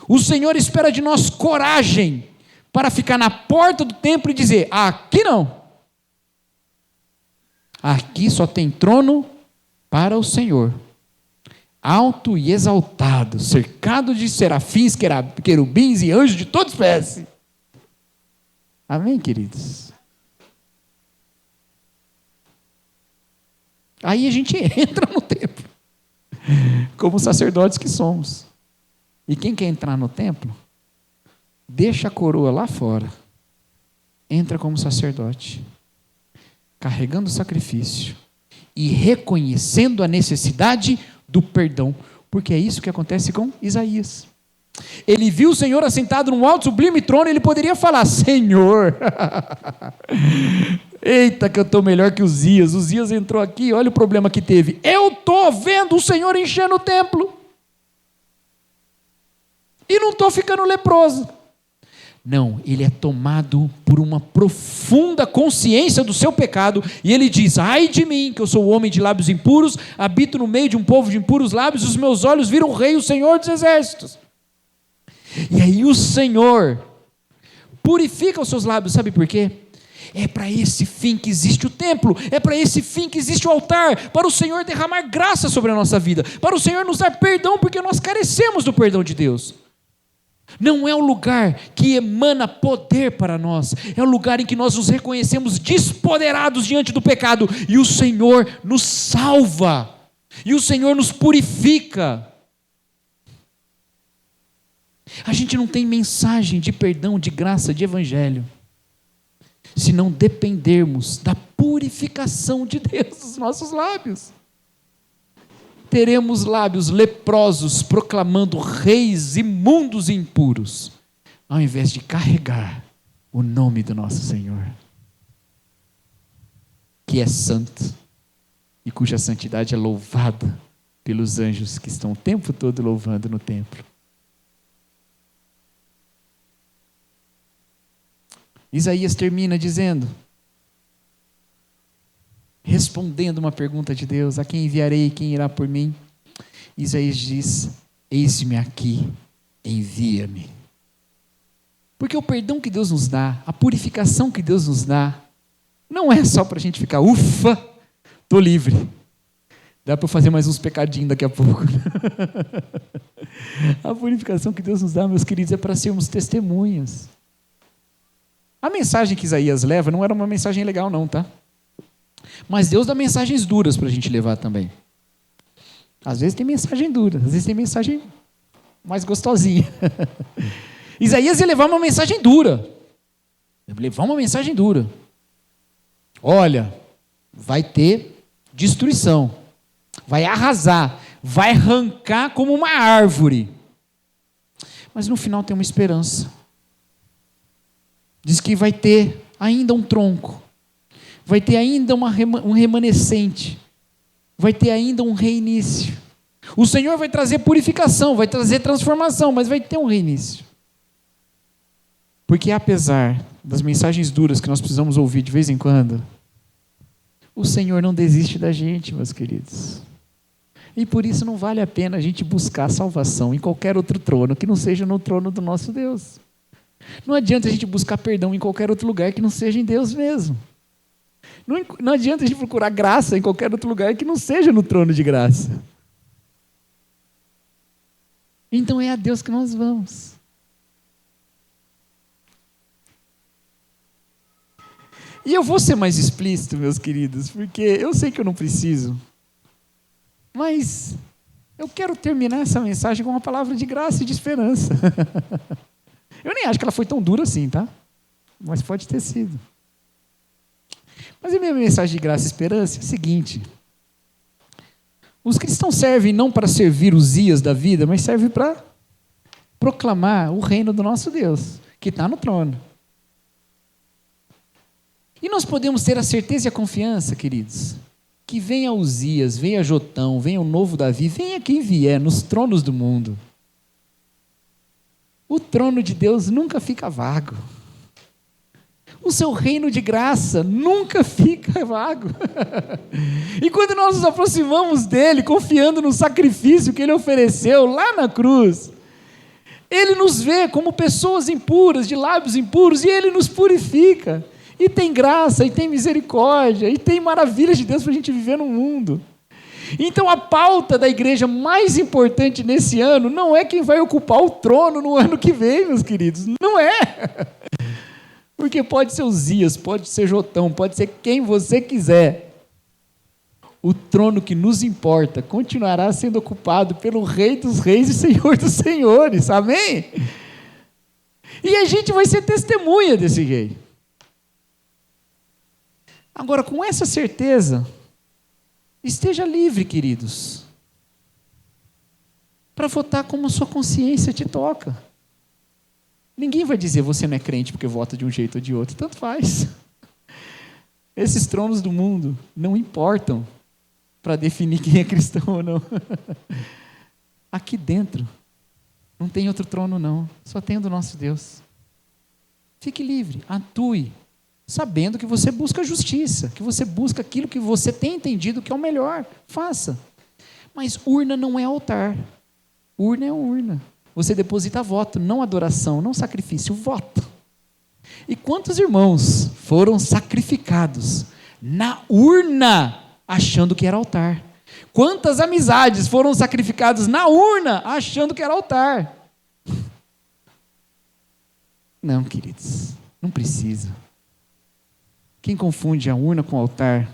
Speaker 1: O Senhor espera de nós coragem para ficar na porta do templo e dizer: aqui não. Aqui só tem trono para o Senhor, alto e exaltado, cercado de serafins, querubins e anjos de toda espécie. Amém, queridos? Aí a gente entra no templo, como sacerdotes que somos. E quem quer entrar no templo, deixa a coroa lá fora, entra como sacerdote, carregando o sacrifício e reconhecendo a necessidade do perdão, porque é isso que acontece com Isaías. Ele viu o Senhor assentado num alto sublime trono, ele poderia falar: Senhor, eita que eu estou melhor que Uzias. Uzias entrou aqui, olha o problema que teve. Eu estou vendo o Senhor enchendo o templo e não estou ficando leproso. Não, ele é tomado por uma profunda consciência do seu pecado, e ele diz: ai de mim, que eu sou homem de lábios impuros, habito no meio de um povo de impuros lábios, os meus olhos viram o Rei, o Senhor dos exércitos. E aí o Senhor purifica os seus lábios, sabe por quê? É para esse fim que existe o templo, é para esse fim que existe o altar, para o Senhor derramar graça sobre a nossa vida, para o Senhor nos dar perdão, porque nós carecemos do perdão de Deus. Não é um lugar que emana poder para nós, é um lugar em que nós nos reconhecemos despoderados diante do pecado, e o Senhor nos salva, e o Senhor nos purifica. A gente não tem mensagem de perdão, de graça, de evangelho, se não dependermos da purificação de Deus nos nossos lábios. Teremos lábios leprosos proclamando reis imundos e impuros, ao invés de carregar o nome do nosso Senhor, que é santo e cuja santidade é louvada pelos anjos que estão o tempo todo louvando no templo. Isaías termina dizendo, respondendo uma pergunta de Deus: a quem enviarei, quem irá por mim? Isaías diz: eis-me aqui, envia-me. Porque o perdão que Deus nos dá, a purificação que Deus nos dá, não é só para a gente ficar, ufa, estou livre. Dá para eu fazer mais uns pecadinhos daqui a pouco. A purificação que Deus nos dá, meus queridos, é para sermos testemunhas. A mensagem que Isaías leva não era uma mensagem legal não, tá? Mas Deus dá mensagens duras para a gente levar também. Às vezes tem mensagem dura, às vezes tem mensagem mais gostosinha. Isaías ia levar uma mensagem dura. Levar uma mensagem dura. Olha, vai ter destruição, vai arrasar, vai arrancar como uma árvore. Mas no final tem uma esperança. Diz que vai ter ainda um tronco, vai ter ainda um remanescente, vai ter ainda um reinício. O Senhor vai trazer purificação, vai trazer transformação, mas vai ter um reinício. Porque apesar das mensagens duras que nós precisamos ouvir de vez em quando, o Senhor não desiste da gente, meus queridos. E por isso não vale a pena a gente buscar salvação em qualquer outro trono, que não seja no trono do nosso Deus. Não adianta a gente buscar perdão em qualquer outro lugar que não seja em Deus mesmo. Não adianta a gente procurar graça em qualquer outro lugar que não seja no trono de graça. Então é a Deus que nós vamos. E eu vou ser mais explícito, meus queridos, porque eu sei que eu não preciso. Mas eu quero terminar essa mensagem com uma palavra de graça e de esperança. Eu nem acho que ela foi tão dura assim, tá? Mas pode ter sido. Mas a minha mensagem de graça e esperança é a seguinte: os cristãos servem não para servir os dias da vida, mas servem para proclamar o reino do nosso Deus, que está no trono. E nós podemos ter a certeza e a confiança, queridos, que venha Uzias, venha Jotão, venha o novo Davi, venha quem vier nos tronos do mundo. O trono de Deus nunca fica vago. O seu reino de graça nunca fica vago. E quando nós nos aproximamos dele, confiando no sacrifício que ele ofereceu lá na cruz, ele nos vê como pessoas impuras, de lábios impuros, e ele nos purifica. E tem graça, e tem misericórdia, e tem maravilhas de Deus para a gente viver no mundo. Então a pauta da igreja mais importante nesse ano não é quem vai ocupar o trono no ano que vem, meus queridos. Não é. Porque pode ser Uzias, pode ser Jotão, pode ser quem você quiser. O trono que nos importa continuará sendo ocupado pelo Rei dos Reis e Senhor dos Senhores. Amém? E a gente vai ser testemunha desse rei. Agora, com essa certeza, esteja livre, queridos, para votar como a sua consciência te toca. Ninguém vai dizer você não é crente porque vota de um jeito ou de outro, tanto faz. Esses tronos do mundo não importam para definir quem é cristão ou não. Aqui dentro não tem outro trono não, só tem o do nosso Deus. Fique livre, atue, sabendo que você busca justiça, que você busca aquilo que você tem entendido que é o melhor, faça. Mas urna não é altar, urna é urna. Você deposita voto, não adoração, não sacrifício, voto. E quantos irmãos foram sacrificados na urna, achando que era altar? Quantas amizades foram sacrificadas na urna, achando que era altar? Não, queridos, não precisa. Quem confunde a urna com o altar,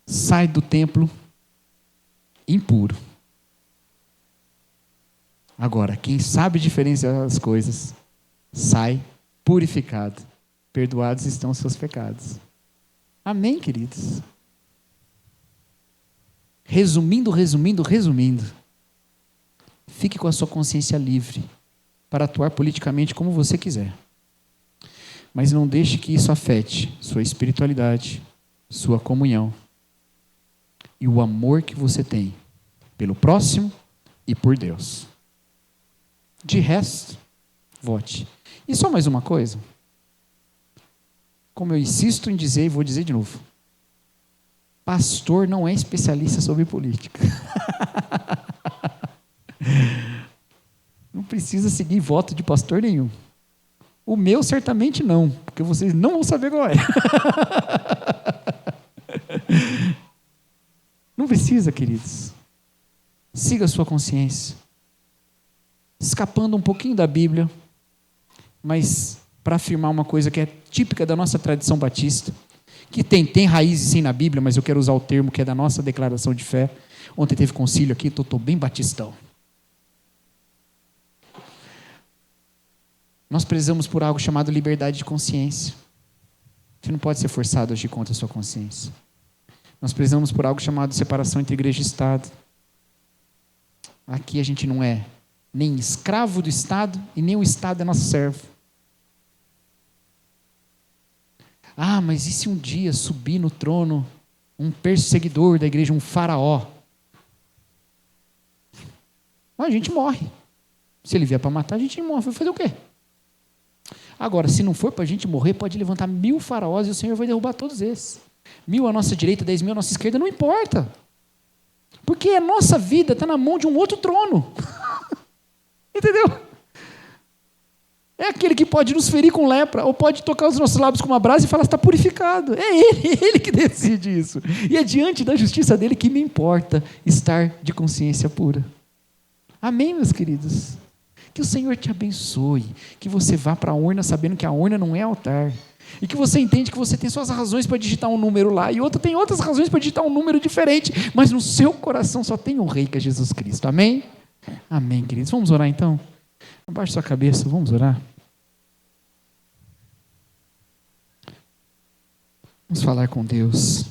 Speaker 1: sai do templo impuro. Agora, quem sabe diferenciar as coisas, sai purificado. Perdoados estão os seus pecados. Amém, queridos? Resumindo, fique com a sua consciência livre para atuar politicamente como você quiser. Mas não deixe que isso afete sua espiritualidade, sua comunhão e o amor que você tem pelo próximo e por Deus. De resto, vote. E só mais uma coisa. Como eu insisto em dizer e vou dizer de novo. Pastor não é especialista sobre política. Não precisa seguir voto de pastor nenhum. O meu certamente não, porque vocês não vão saber qual é. Não precisa, queridos. Siga a sua consciência. Escapando um pouquinho da Bíblia, mas para afirmar uma coisa que é típica da nossa tradição batista, que tem raízes sim na Bíblia, mas eu quero usar o termo que é da nossa declaração de fé. Ontem teve concílio aqui, estou bem batistão. Nós prezamos por algo chamado liberdade de consciência. Você não pode ser forçado a agir contra a sua consciência. Nós prezamos por algo chamado separação entre igreja e Estado. Aqui a gente não é nem escravo do Estado e nem o Estado é nosso servo. Ah, mas e se um dia subir no trono um perseguidor da igreja, um faraó? A gente morre. Se ele vier para matar, a gente morre. Vai fazer o quê? Agora, se não for para a gente morrer, pode levantar 1000 faraós e o Senhor vai derrubar todos esses. 1000 à nossa direita, 10.000 à nossa esquerda, não importa. Porque a nossa vida está na mão de um outro trono. Entendeu? É aquele que pode nos ferir com lepra, ou pode tocar os nossos lábios com uma brasa e falar, está purificado. É ele que decide isso. E é diante da justiça dele que me importa estar de consciência pura. Amém, meus queridos? Que o Senhor te abençoe, que você vá para a urna sabendo que a urna não é altar, e que você entende que você tem suas razões para digitar um número lá, e outra tem outras razões para digitar um número diferente, mas no seu coração só tem um rei, que é Jesus Cristo. Amém? Amém, queridos. Vamos orar então? Abaixe sua cabeça, vamos orar. Vamos falar com Deus.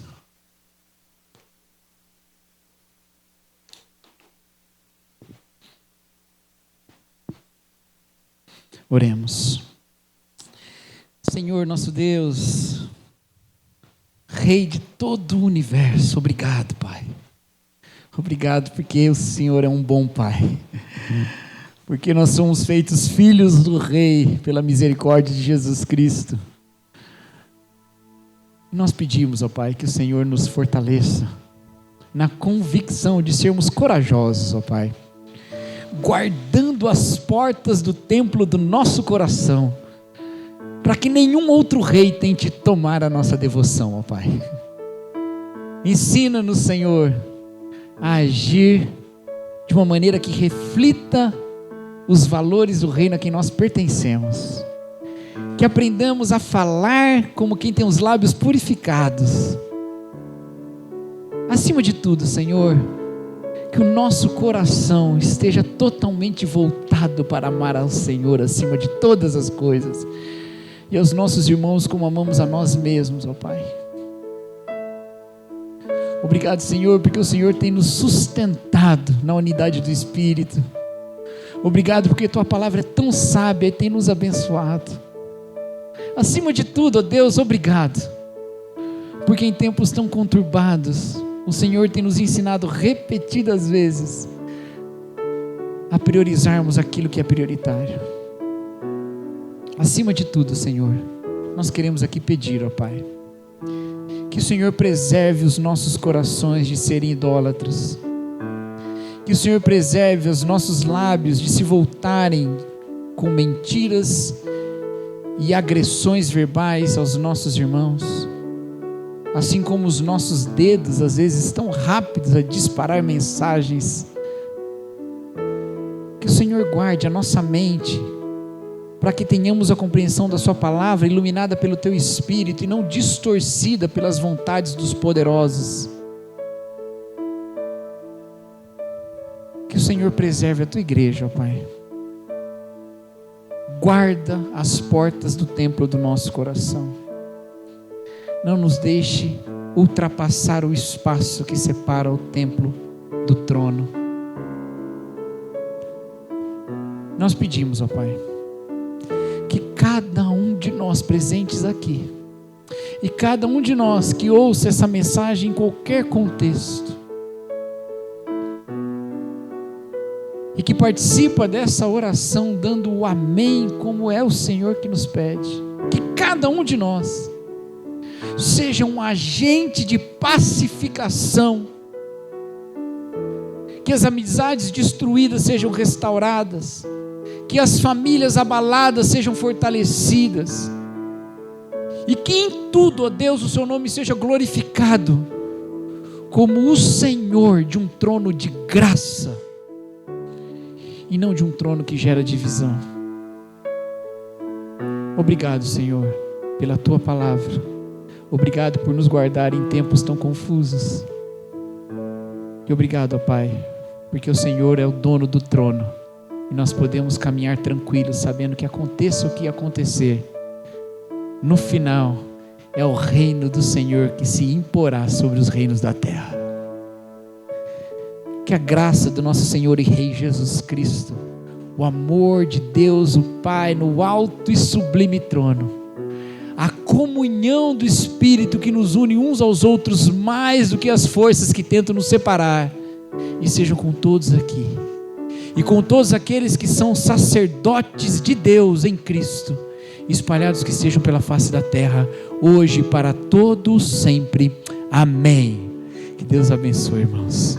Speaker 1: Oremos. Senhor nosso Deus, Rei de todo o universo, obrigado, Pai. Obrigado porque o Senhor é um bom Pai. Porque nós somos feitos filhos do Rei pela misericórdia de Jesus Cristo. Nós pedimos, ó Pai, que o Senhor nos fortaleça na convicção de sermos corajosos, ó Pai, guardando as portas do templo do nosso coração, para que nenhum outro rei tente tomar a nossa devoção, ó Pai. Ensina-nos, Senhor, a agir de uma maneira que reflita os valores do reino a quem nós pertencemos. Que aprendamos a falar como quem tem os lábios purificados. Acima de tudo, Senhor, que o nosso coração esteja totalmente voltado para amar ao Senhor acima de todas as coisas, e aos nossos irmãos como amamos a nós mesmos, ó Pai. Obrigado, Senhor, porque o Senhor tem nos sustentado na unidade do Espírito. Obrigado porque Tua palavra é tão sábia e tem nos abençoado. Acima de tudo, ó Deus, obrigado, porque em tempos tão conturbados, o Senhor tem nos ensinado repetidas vezes a priorizarmos aquilo que é prioritário. Acima de tudo, Senhor, nós queremos aqui pedir, ó Pai, que o Senhor preserve os nossos corações de serem idólatras, que o Senhor preserve os nossos lábios de se voltarem com mentiras e agressões verbais aos nossos irmãos, assim como os nossos dedos às vezes estão rápidos a disparar mensagens. Que o Senhor guarde a nossa mente, para que tenhamos a compreensão da Sua palavra iluminada pelo Teu Espírito e não distorcida pelas vontades dos poderosos. Que o Senhor preserve a Tua igreja, ó Pai. Guarda as portas do templo do nosso coração. Não nos deixe ultrapassar o espaço que separa o templo do trono. Nós pedimos, ó Pai, que cada um de nós presentes aqui, e cada um de nós que ouça essa mensagem em qualquer contexto, e que participa dessa oração dando o amém, como é o Senhor que nos pede, que cada um de nós seja um agente de pacificação, que as amizades destruídas sejam restauradas, que as famílias abaladas sejam fortalecidas, e que em tudo, ó Deus, o Seu nome seja glorificado, como o Senhor de um trono de graça, e não de um trono que gera divisão. Obrigado, Senhor, pela Tua palavra. Obrigado por nos guardar em tempos tão confusos. E obrigado, ó Pai, porque o Senhor é o dono do trono, e nós podemos caminhar tranquilos, sabendo que aconteça o que acontecer, no final é o reino do Senhor que se imporá sobre os reinos da terra. Que a graça do nosso Senhor e Rei Jesus Cristo, o amor de Deus o Pai no alto e sublime trono, a comunhão do Espírito que nos une uns aos outros mais do que as forças que tentam nos separar, e sejam com todos aqui, e com todos aqueles que são sacerdotes de Deus em Cristo, espalhados que estejam pela face da terra, hoje e para todos sempre. Amém. Que Deus abençoe, irmãos.